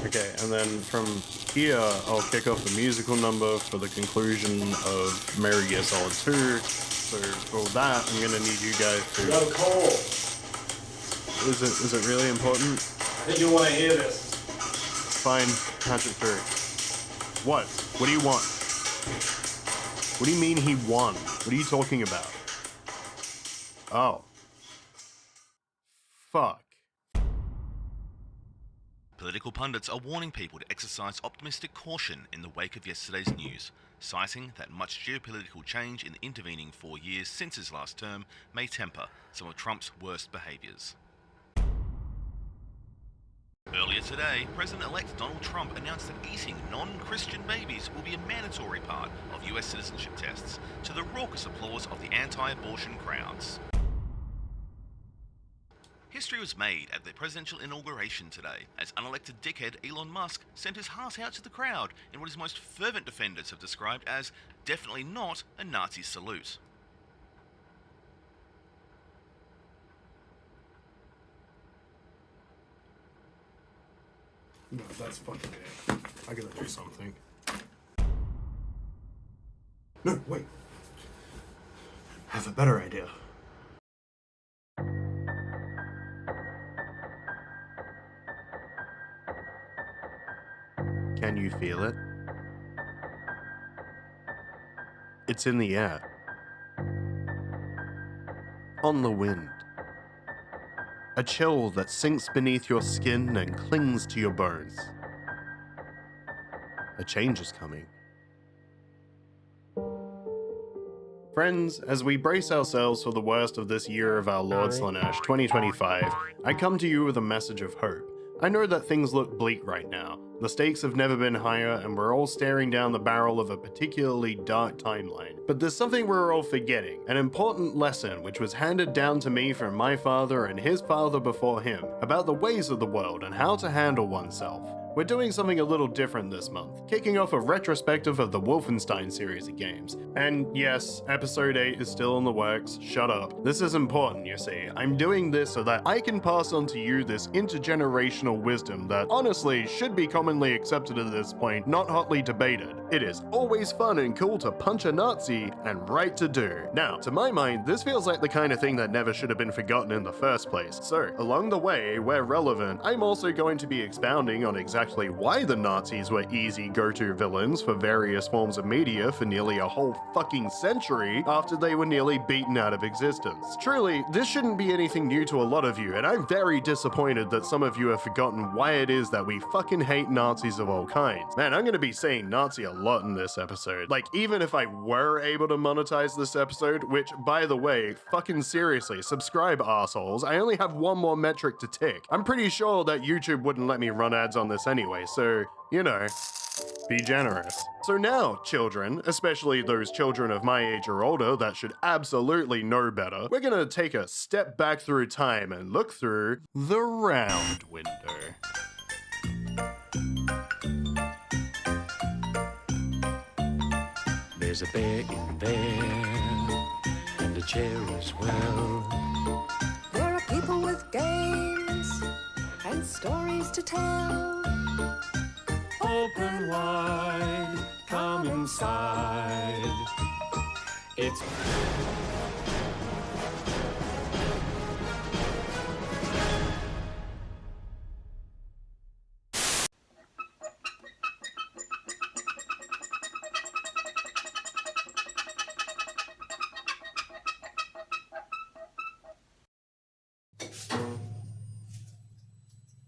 Okay, and then from here, I'll kick off the musical number for the conclusion of Metal Gear Solid 2. So for that, I'm gonna need you guys to... No coal. Is it really important? I think you want to hear this. Fine, patch it through. What? What do you want? What do you mean he won? What are you talking about? Oh. Fuck. Political pundits are warning people to exercise optimistic caution in the wake of yesterday's news, citing that much geopolitical change in the intervening 4 years since his last term may temper some of Trump's worst behaviours. Earlier today, President-elect Donald Trump announced that eating non-Christian babies will be a mandatory part of US citizenship tests, to the raucous applause of the anti-abortion crowds. History was made at the presidential inauguration today, as unelected dickhead Elon Musk sent his heart out to the crowd in what his most fervent defenders have described as definitely not a Nazi salute. No, that's fucking it. I gotta do something. No, wait. I have a better idea. Can you feel it? It's in the air. On the wind. A chill that sinks beneath your skin and clings to your bones. A change is coming. Friends, as we brace ourselves for the worst of this year of our Lord Slanesh 2025, I come to you with a message of hope. I know that things look bleak right now. The stakes have never been higher, and we're all staring down the barrel of a particularly dark timeline. But there's something we're all forgetting, an important lesson which was handed down to me from my father and his father before him, about the ways of the world and how to handle oneself. We're doing something a little different this month, kicking off a retrospective of the Wolfenstein series of games. And yes, episode 8 is still in the works, shut up. This is important, you see. I'm doing this so that I can pass on to you this intergenerational wisdom that honestly should be commonly accepted at this point, not hotly debated. It is always fun and cool to punch a Nazi, and right to do. Now, to my mind, this feels like the kind of thing that never should have been forgotten in the first place. So, along the way, where relevant, I'm also going to be expounding on exactly why the Nazis were easy go-to villains for various forms of media for nearly a whole fucking century after they were nearly beaten out of existence. Truly, this shouldn't be anything new to a lot of you, and I'm very disappointed that some of you have forgotten why it is that we fucking hate Nazis of all kinds. Man, I'm gonna be saying Nazi a lot in this episode. Like, even if I were able to monetize this episode, which, by the way, fucking seriously, subscribe assholes, I only have one more metric to tick. I'm pretty sure that YouTube wouldn't let me run ads on this anyway, so, you know, be generous. So now, children, especially those children of my age or older that should absolutely know better, we're gonna take a step back through time and look through the round window. There's a bear in there, and a chair as well. There are people with games and stories to tell. Open wide, come inside. It's...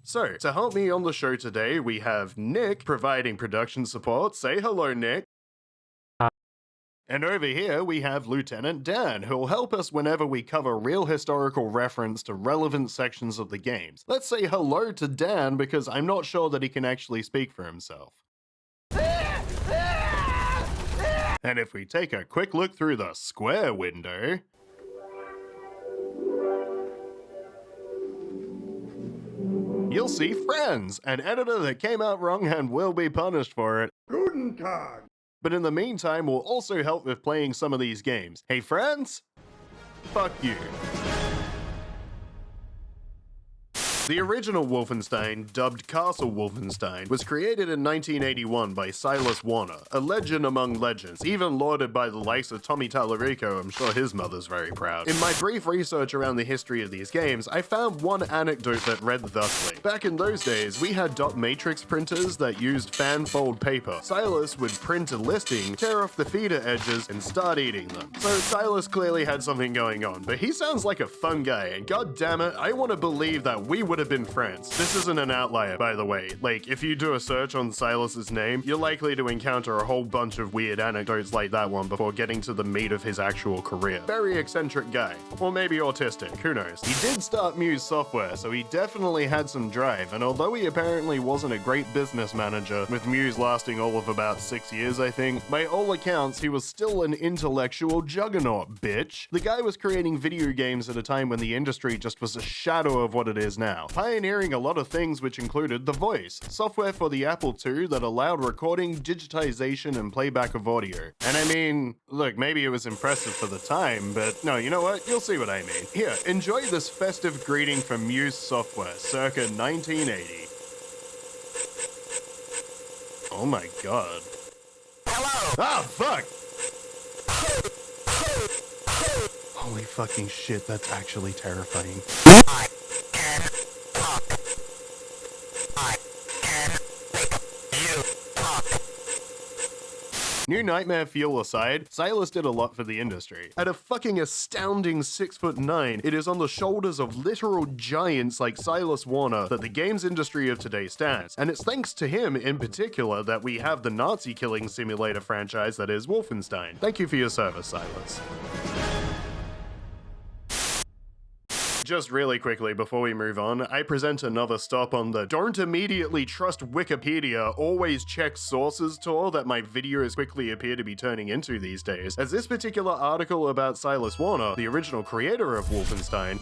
So, to help me on the show today, we have Nick providing production support. Say hello, Nick. And over here, we have Lieutenant Dan, who'll help us whenever we cover real historical reference to relevant sections of the games. Let's say hello to Dan, because I'm not sure that he can actually speak for himself. And if we take a quick look through the square window, you'll see Friends, an editor that came out wrong and will be punished for it. Guten Tag. But in the meantime, we'll also help with playing some of these games. Hey friends? Fuck you. The original Wolfenstein, dubbed Castle Wolfenstein, was created in 1981 by Silas Warner, a legend among legends, even lauded by the likes of Tommy Tallarico. I'm sure his mother's very proud. In my brief research around the history of these games, I found one anecdote that read thusly. Back in those days, we had dot matrix printers that used fan-fold paper. Silas would print a listing, tear off the feeder edges, and start eating them. So Silas clearly had something going on, but he sounds like a fun guy, and god damn it, I want to believe that we would have been friends. This isn't an outlier, by the way. Like, if you do a search on Silas's name, you're likely to encounter a whole bunch of weird anecdotes like that one before getting to the meat of his actual career. Very eccentric guy. Or maybe autistic, who knows. He did start MUSE Software, so he definitely had some drive, and although he apparently wasn't a great business manager, with MUSE lasting all of about 6 years I think, by all accounts he was still an intellectual juggernaut, bitch. The guy was creating video games at a time when the industry just was a shadow of what it is now, pioneering a lot of things which included the voice, software for the Apple II that allowed recording, digitization, and playback of audio. And I mean, look, maybe it was impressive for the time, but no, you know what? You'll see what I mean. Here, enjoy this festive greeting from MUSE Software, circa 1980. Oh my god. Hello! Ah, fuck! Holy fucking shit, that's actually terrifying. I can talk. I can make you talk. New nightmare fuel aside, Silas did a lot for the industry. At a fucking astounding 6'9", it is on the shoulders of literal giants like Silas Warner that the games industry of today stands, and it's thanks to him in particular that we have the Nazi killing simulator franchise that is Wolfenstein. Thank you for your service, Silas. Just really quickly before we move on, I present another stop on the don't immediately trust Wikipedia, always check sources tour that my videos quickly appear to be turning into these days, as this particular article about Silas Warner, the original creator of Wolfenstein,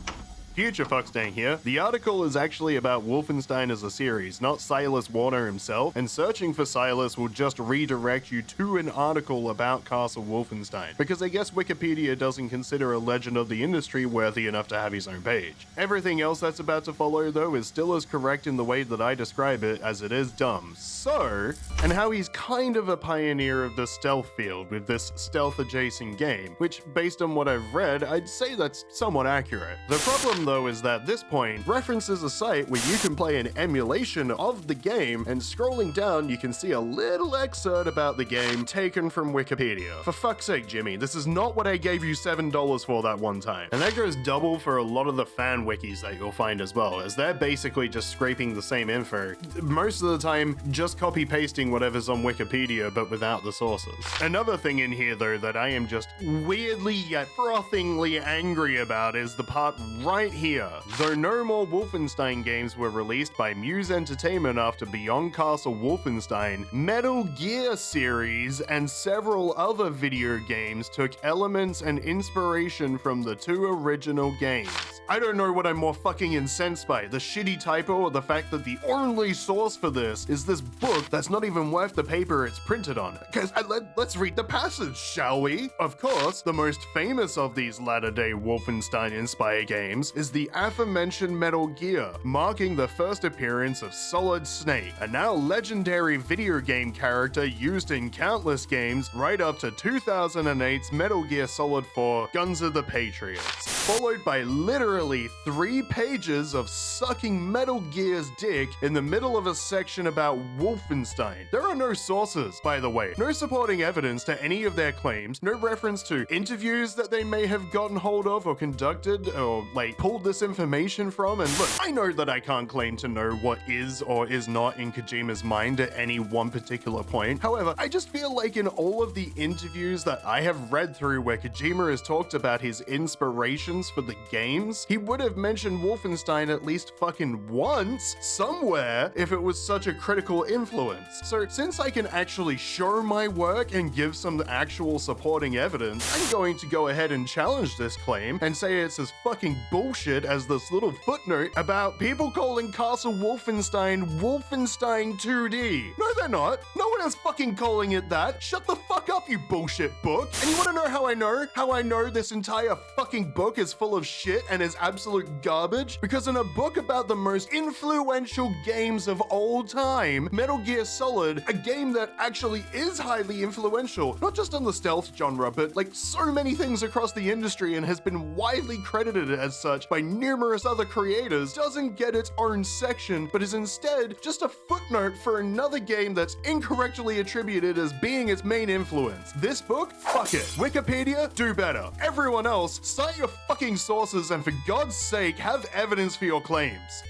Future Foxdank here. The article is actually about Wolfenstein as a series, not Silas Warner himself, and searching for Silas will just redirect you to an article about Castle Wolfenstein, because I guess Wikipedia doesn't consider a legend of the industry worthy enough to have his own page. Everything else that's about to follow, though, is still as correct in the way that I describe it as it is dumb. So, and how he's kind of a pioneer of the stealth field with this stealth-adjacent game, which, based on what I've read, I'd say that's somewhat accurate. The problem, though, is that this point references a site where you can play an emulation of the game, and scrolling down you can see a little excerpt about the game taken from Wikipedia. For fuck's sake, Jimmy, this is not what I gave you $7 for that one time. And that goes double for a lot of the fan wikis that you'll find as well, as they're basically just scraping the same info. Most of the time, just copy-pasting whatever's on Wikipedia, but without the sources. Another thing in here, though, that I am just weirdly yet frothingly angry about is the part right here. Though no more Wolfenstein games were released by MUSE Entertainment after Beyond Castle Wolfenstein, Metal Gear series and several other video games took elements and inspiration from the two original games. I don't know what I'm more fucking incensed by, the shitty typo or the fact that the only source for this is this book that's not even worth the paper it's printed on. Guys, let's read the passage, shall we? Of course, the most famous of these latter-day Wolfenstein-inspired games is the aforementioned Metal Gear, marking the first appearance of Solid Snake, a now legendary video game character used in countless games right up to 2008's Metal Gear Solid 4 Guns of the Patriots, followed by literally 3 pages of sucking Metal Gear's dick in the middle of a section about Wolfenstein. There are no sources, by the way, no supporting evidence to any of their claims, no reference to interviews that they may have gotten hold of or conducted or like pulled this information from. And look, I know that I can't claim to know what is or is not in Kojima's mind at any one particular point. However, I just feel like in all of the interviews that I have read through where Kojima has talked about his inspirations for the games, he would have mentioned Wolfenstein at least fucking once somewhere if it was such a critical influence. So since I can actually show my work and give some actual supporting evidence, I'm going to go ahead and challenge this claim and say it's as fucking bullshit as this little footnote about people calling Castle Wolfenstein Wolfenstein 2D. No, they're not. No one is fucking calling it that. Shut the fuck fuck up, you bullshit book. And you wanna know how I know? How I know this entire fucking book is full of shit and is absolute garbage? Because in a book about the most influential games of all time, Metal Gear Solid, a game that actually is highly influential, not just in the stealth genre, but like so many things across the industry and has been widely credited as such by numerous other creators, doesn't get its own section, but is instead just a footnote for another game that's incorrectly attributed as being its main influence. This book? Fuck it. Wikipedia? Do better. Everyone else, cite your fucking sources and for God's sake, have evidence for your claims.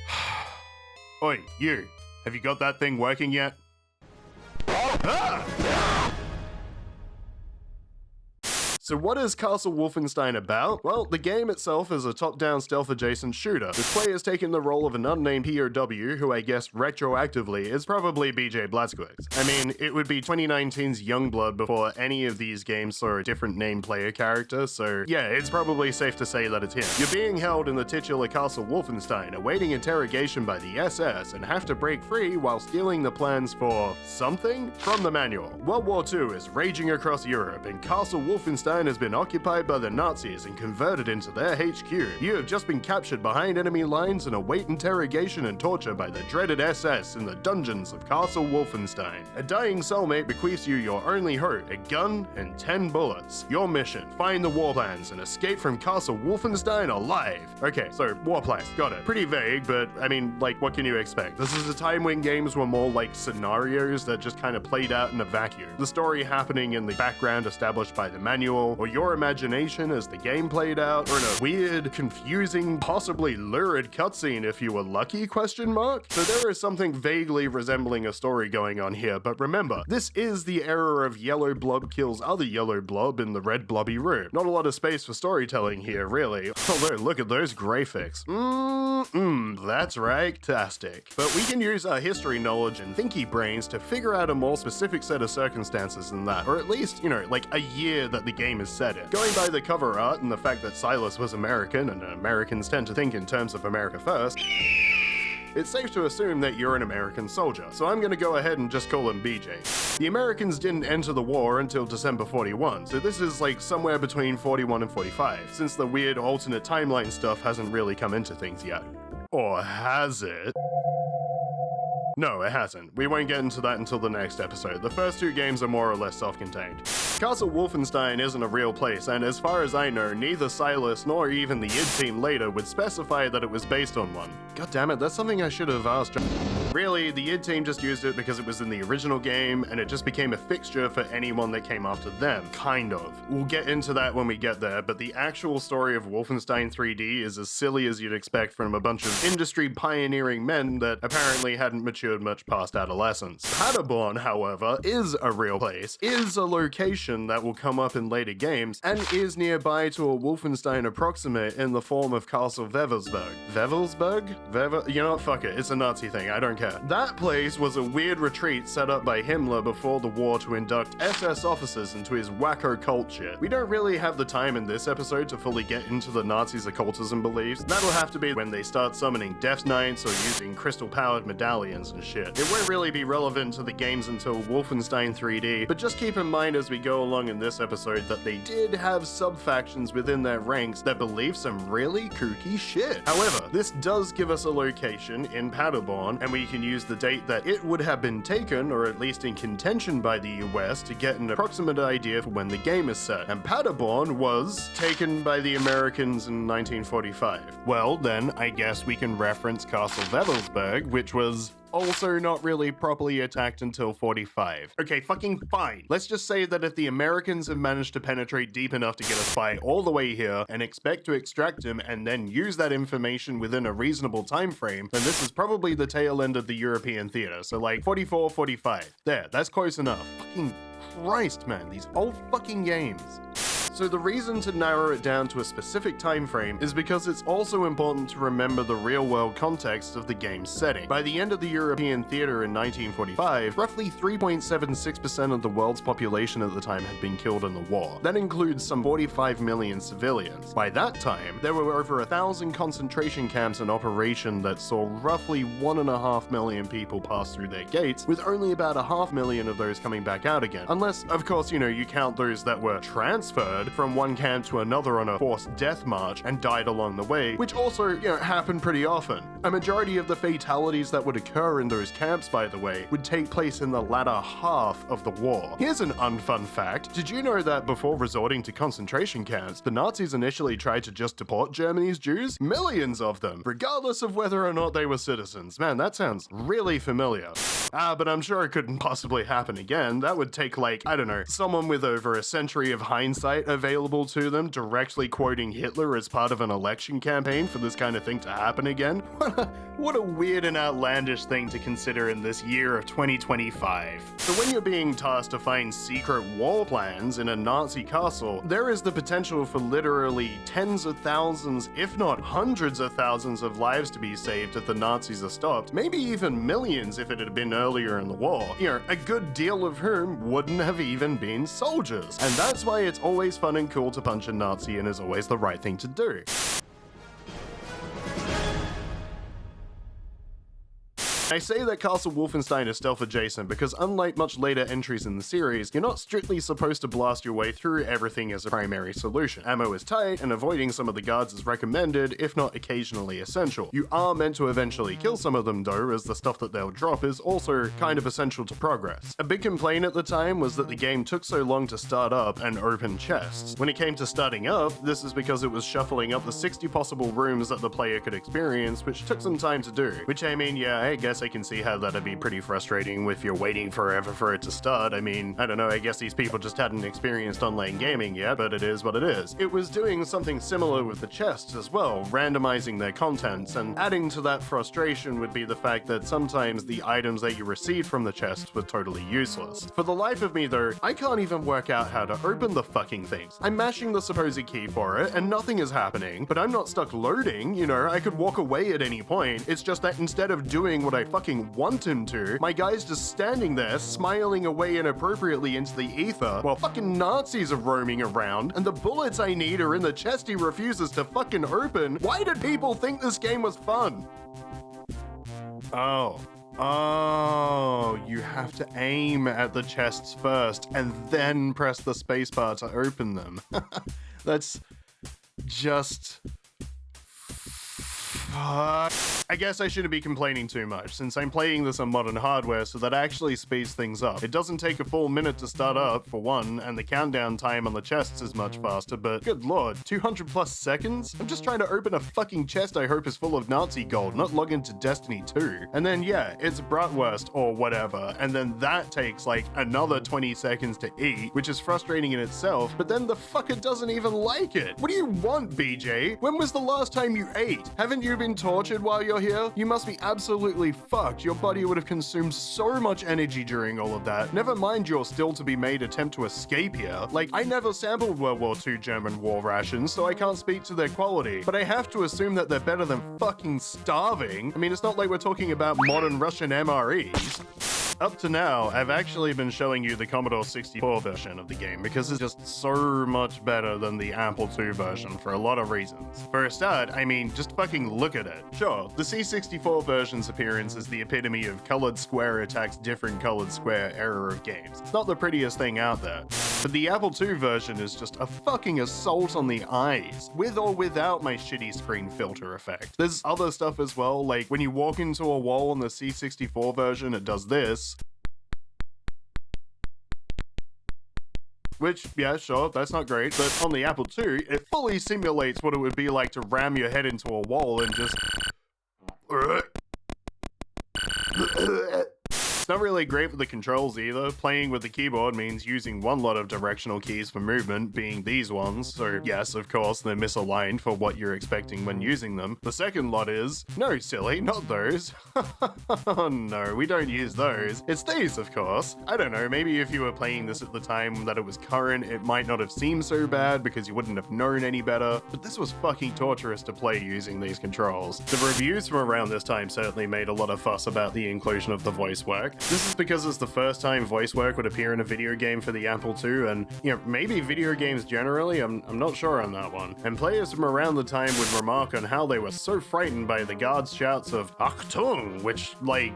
Oi, you. Have you got that thing working yet? Ah! So what is Castle Wolfenstein about? Well, the game itself is a top-down stealth-adjacent shooter, with players taking the role of an unnamed POW who I guess retroactively is probably BJ Blazkowicz. I mean, it would be 2019's Youngblood before any of these games saw a different name player character, so yeah, it's probably safe to say that it's him. You're being held in the titular Castle Wolfenstein, awaiting interrogation by the SS, and have to break free while stealing the plans for something from the manual. World War II is raging across Europe, and Castle Wolfenstein has been occupied by the Nazis and converted into their HQ. You have just been captured behind enemy lines and await interrogation and torture by the dreaded SS in the dungeons of Castle Wolfenstein. A dying cellmate bequeaths you your only hope, a gun and 10 bullets. Your mission, find the war plans and escape from Castle Wolfenstein alive. Okay, so war plans, got it. Pretty vague, but I mean, like, what can you expect? This is a time when games were more like scenarios that just kind of played out in a vacuum. The story happening in the background established by the manual, or your imagination as the game played out, or in a weird, confusing, possibly lurid cutscene if you were lucky, question mark? So there is something vaguely resembling a story going on here, but remember, this is the era of yellow blob kills other yellow blob in the red blobby room. Not a lot of space for storytelling here, really. Although, look at those graphics. That's right-tastic. But we can use our history knowledge and thinky brains to figure out a more specific set of circumstances than that, or at least, you know, like a year that the game is set in. Going by the cover art and the fact that Silas was American, and Americans tend to think in terms of America first, it's safe to assume that you're an American soldier, so I'm gonna go ahead and just call him BJ. The Americans didn't enter the war until December 41, so this is like somewhere between 41 and 45, since the weird alternate timeline stuff hasn't really come into things yet. Or has it? No, it hasn't. We won't get into that until the next episode. The first two games are more or less self-contained. Castle Wolfenstein isn't a real place, and as far as I know, neither Silas nor even the id team later would specify that it was based on one. God damn it, that's something I should have asked. Really, the id team just used it because it was in the original game, and it just became a fixture for anyone that came after them. Kind of. We'll get into that when we get there, but the actual story of Wolfenstein 3D is as silly as you'd expect from a bunch of industry pioneering men that apparently hadn't matured much past adolescence. Paderborn, however, is a real place, is a location that will come up in later games, and is nearby to a Wolfenstein approximate in the form of Castle Wewelsburg. Wewelsburg? You know what, fuck it, it's a Nazi thing, I don't care. That place was a weird retreat set up by Himmler before the war to induct SS officers into his wacko cult shit. We don't really have the time in this episode to fully get into the Nazis' occultism beliefs. That'll have to be when they start summoning Death Knights or using crystal-powered medallions and shit. It won't really be relevant to the games until Wolfenstein 3D, but just keep in mind as we go along in this episode that they did have sub-factions within their ranks that believe some really kooky shit. However, this does give us a location in Paderborn, and we can use the date that it would have been taken, or at least in contention by the US, to get an approximate idea for when the game is set. And Paderborn was taken by the Americans in 1945. Well, then, I guess we can reference Castle Wewelsburg, which was also not really properly attacked until 45. Okay, fucking fine. Let's just say that if the Americans have managed to penetrate deep enough to get a spy all the way here and expect to extract him and then use that information within a reasonable time frame, then this is probably the tail end of the European theater. So like 44, 45. There, that's close enough. Fucking Christ, man, these old fucking games. So the reason to narrow it down to a specific time frame is because it's also important to remember the real-world context of the game's setting. By the end of the European theater in 1945, roughly 3.76% of the world's population at the time had been killed in the war. That includes some 45 million civilians. By that time, there were over 1,000 concentration camps in operation that saw roughly 1.5 million people pass through their gates, with only about 500,000 of those coming back out again. Unless, of course, you count those that were transferred from one camp to another on a forced death march and died along the way, which also, happened pretty often. A majority of the fatalities that would occur in those camps, by the way, would take place in the latter half of the war. Here's an unfun fact. Did you know that before resorting to concentration camps, the Nazis initially tried to just deport Germany's Jews? Millions of them, regardless of whether or not they were citizens. Man, that sounds really familiar. But I'm sure it couldn't possibly happen again. That would take, someone with over a century of hindsight available to them directly quoting Hitler as part of an election campaign for this kind of thing to happen again. What a weird and outlandish thing to consider in this year of 2025. So when you're being tasked to find secret war plans in a Nazi castle, there is the potential for literally tens of thousands, if not hundreds of thousands of lives to be saved if the Nazis are stopped, maybe even millions if it had been earlier in the war. A good deal of whom wouldn't have even been soldiers. And that's why it's always fun and cool to punch a Nazi and is always the right thing to do. I say that Castle Wolfenstein is stealth adjacent because unlike much later entries in the series, you're not strictly supposed to blast your way through everything as a primary solution. Ammo is tight, and avoiding some of the guards is recommended, if not occasionally essential. You are meant to eventually kill some of them though, as the stuff that they'll drop is also kind of essential to progress. A big complaint at the time was that the game took so long to start up and open chests. When it came to starting up, this is because it was shuffling up the 60 possible rooms that the player could experience, which took some time to do. Which I guess I can see how that'd be pretty frustrating if you're waiting forever for it to start. I don't know, I guess these people just hadn't experienced online gaming yet, but it is what it is. It was doing something similar with the chests as well, randomizing their contents, and adding to that frustration would be the fact that sometimes the items that you received from the chest were totally useless. For the life of me though, I can't even work out how to open the fucking things. I'm mashing the supposed key for it, and nothing is happening, but I'm not stuck loading, I could walk away at any point. It's just that instead of doing what I fucking want him to, my guy's just standing there, smiling away inappropriately into the ether, while fucking Nazis are roaming around, and the bullets I need are in the chest he refuses to fucking open. Why did people think this game was fun? Oh, you have to aim at the chests first, and then press the spacebar to open them. That's just... I guess I shouldn't be complaining too much, since I'm playing this on modern hardware, so that actually speeds things up. It doesn't take a full minute to start up, for one, and the countdown time on the chests is much faster, but good lord, 200 plus seconds? I'm just trying to open a fucking chest I hope is full of Nazi gold, not log into Destiny 2. And then it's bratwurst or whatever, and then that takes another 20 seconds to eat, which is frustrating in itself, but then the fucker doesn't even like it. What do you want, BJ? When was the last time you ate? Haven't you been tortured while you're here? You must be absolutely fucked. Your body would have consumed so much energy during all of that. Never mind your still-to-be-made attempt to escape here. I never sampled World War II German war rations, so I can't speak to their quality, but I have to assume that they're better than fucking starving. It's not like we're talking about modern Russian MREs. Up to now, I've actually been showing you the Commodore 64 version of the game because it's just so much better than the Apple II version for a lot of reasons. For a start, just fucking look at it. Sure, the C64 version's appearance is the epitome of colored square attacks different colored square era of games. It's not the prettiest thing out there. But the Apple II version is just a fucking assault on the eyes, with or without my shitty screen filter effect. There's other stuff as well, like when you walk into a wall on the C64 version, it does this. Which, yeah, sure, that's not great, but on the Apple II, it fully simulates what it would be like to ram your head into a wall and just... It's not really great with the controls either. Playing with the keyboard means using one lot of directional keys for movement, being these ones, so yes, of course, they're misaligned for what you're expecting when using them. The second lot is, no silly, not those. Oh no, we don't use those. It's these, of course. I don't know, maybe if you were playing this at the time that it was current, it might not have seemed so bad because you wouldn't have known any better, but this was fucking torturous to play using these controls. The reviews from around this time certainly made a lot of fuss about the inclusion of the voice work. This is because it's the first time voice work would appear in a video game for the Apple II, and, you know, maybe video games generally, I'm not sure on that one. And players from around the time would remark on how they were so frightened by the guards' shouts of Achtung, which, like...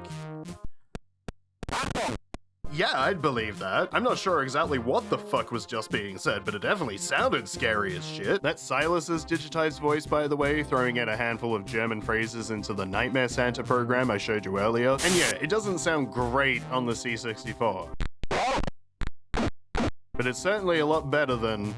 Yeah, I'd believe that. I'm not sure exactly what the fuck was just being said, but it definitely sounded scary as shit. That's Silas's digitized voice, by the way, throwing in a handful of German phrases into the Nightmare Santa program I showed you earlier. And yeah, it doesn't sound great on the C64. But it's certainly a lot better than...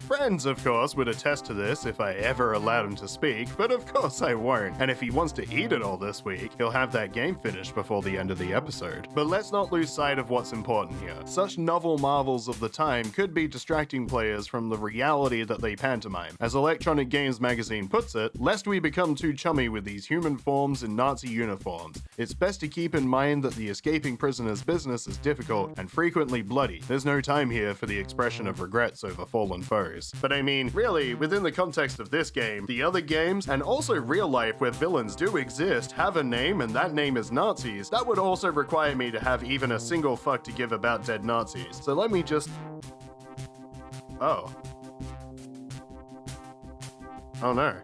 Friends, of course, would attest to this if I ever allowed him to speak, but of course I won't. And if he wants to eat it all this week, he'll have that game finished before the end of the episode. But let's not lose sight of what's important here. Such novel marvels of the time could be distracting players from the reality that they pantomime. As Electronic Games magazine puts it, lest we become too chummy with these human forms in Nazi uniforms, it's best to keep in mind that the escaping prisoner's business is difficult and frequently bloody. There's no time here for the expression of regrets over fallen foes. But I mean, really, within the context of this game, the other games, and also real life where villains do exist, have a name and that name is Nazis, that would also require me to have even a single fuck to give about dead Nazis. So let me just... Oh. Oh no.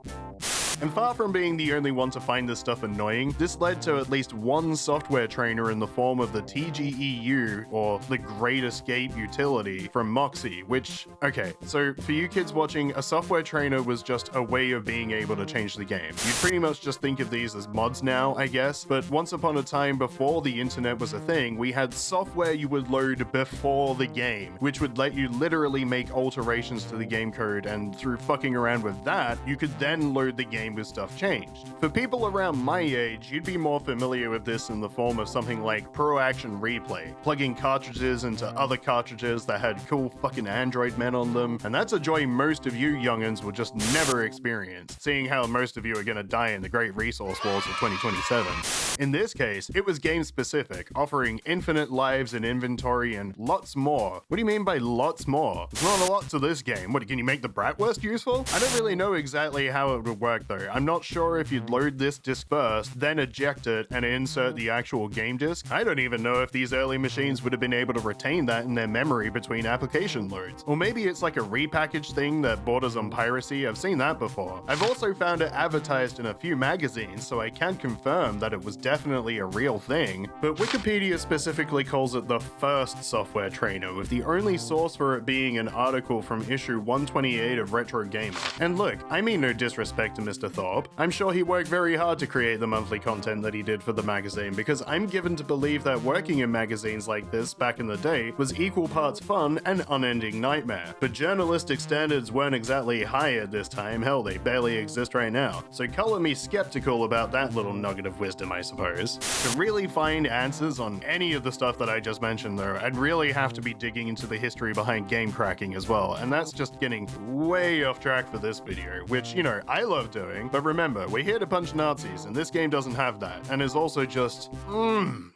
And far from being the only one to find this stuff annoying, this led to at least one software trainer in the form of the TGEU, or the Great Escape utility, from MUSE, which, okay, so for you kids watching, a software trainer was just a way of being able to change the game. You'd pretty much just think of these as mods now, I guess, but once upon a time before the internet was a thing, we had software you would load before the game, which would let you literally make alterations to the game code, and through fucking around with that, you could then load the game with stuff changed. For people around my age, you'd be more familiar with this in the form of something like Pro Action Replay, plugging cartridges into other cartridges that had cool fucking Android men on them, and that's a joy most of you youngins will just never experience, seeing how most of you are gonna die in the great resource wars of 2027. In this case, it was game specific, offering infinite lives and inventory and lots more. What do you mean by lots more? There's not a lot to this game. What, can you make the Bratwurst useful? I don't really know exactly how it would work though. I'm not sure if you'd load this disc first, then eject it and insert the actual game disc. I don't even know if these early machines would have been able to retain that in their memory between application loads. Or maybe it's like a repackaged thing that borders on piracy. I've seen that before. I've also found it advertised in a few magazines, so I can confirm that it was definitely a real thing. But Wikipedia specifically calls it the first software trainer, with the only source for it being an article from issue 128 of Retro Gamer. And look, I mean no disrespect to Mr. Thorpe. I'm sure he worked very hard to create the monthly content that he did for the magazine, because I'm given to believe that working in magazines like this back in the day was equal parts fun and unending nightmare. But journalistic standards weren't exactly high at this time, hell, they barely exist right now. So color me skeptical about that little nugget of wisdom, I suppose. To really find answers on any of the stuff that I just mentioned though, I'd really have to be digging into the history behind game cracking as well, and that's just getting way off track for this video, which, you know, I love doing, but remember, we're here to punch Nazis, and this game doesn't have that, and is also just,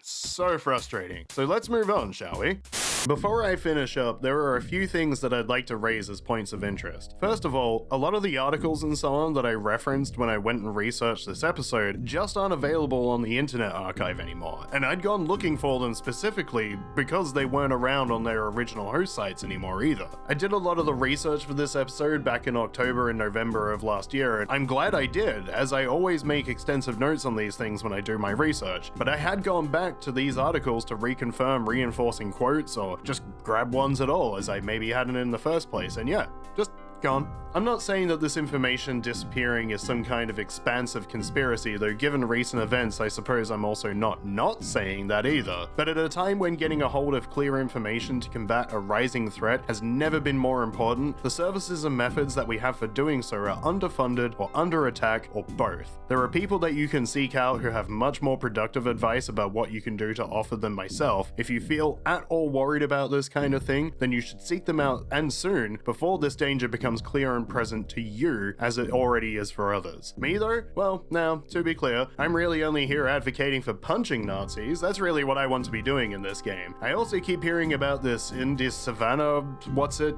so frustrating. So let's move on, shall we? Before I finish up, there are a few things that I'd like to raise as points of interest. First of all, a lot of the articles and so on that I referenced when I went and researched this episode just aren't available on the Internet Archive anymore, and I'd gone looking for them specifically because they weren't around on their original host sites anymore either. I did a lot of the research for this episode back in October and November of last year, and I'm glad I did, as I always make extensive notes on these things when I do my research, but I had gone back to these articles to reconfirm reinforcing quotes or just grab ones at all, as I maybe hadn't in the first place, and yeah, just Gone. I'm not saying that this information disappearing is some kind of expansive conspiracy, though given recent events, I suppose I'm also not saying that either. But at a time when getting a hold of clear information to combat a rising threat has never been more important, the services and methods that we have for doing so are underfunded or under attack or both. There are people that you can seek out who have much more productive advice about what you can do to offer than myself. If you feel at all worried about this kind of thing, then you should seek them out, and soon, before this danger becomes clear and present to you as it already is for others. Me though? Well, now, to be clear, I'm really only here advocating for punching Nazis. That's really what I want to be doing in this game. I also keep hearing about this Indie Savannah,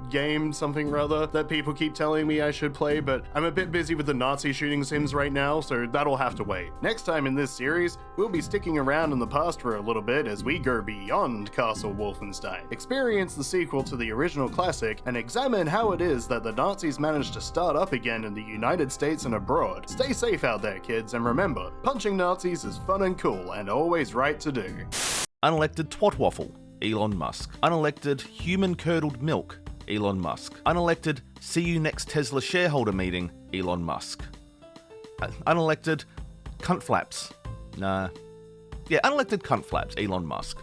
game, something or other, that people keep telling me I should play, but I'm a bit busy with the Nazi shooting sims right now, so that'll have to wait. Next time in this series, we'll be sticking around in the past for a little bit as we go beyond Castle Wolfenstein, experience the sequel to the original classic, and examine how it is that the Nazis managed to start up again in the United States and abroad. Stay safe out there, kids, and remember, punching Nazis is fun and cool, and always right to do. Unelected twat waffle, Elon Musk. Unelected human curdled milk, Elon Musk. Unelected see you next Tesla shareholder meeting, Elon Musk. Unelected cunt flaps. Nah. Yeah, unelected cunt flaps, Elon Musk.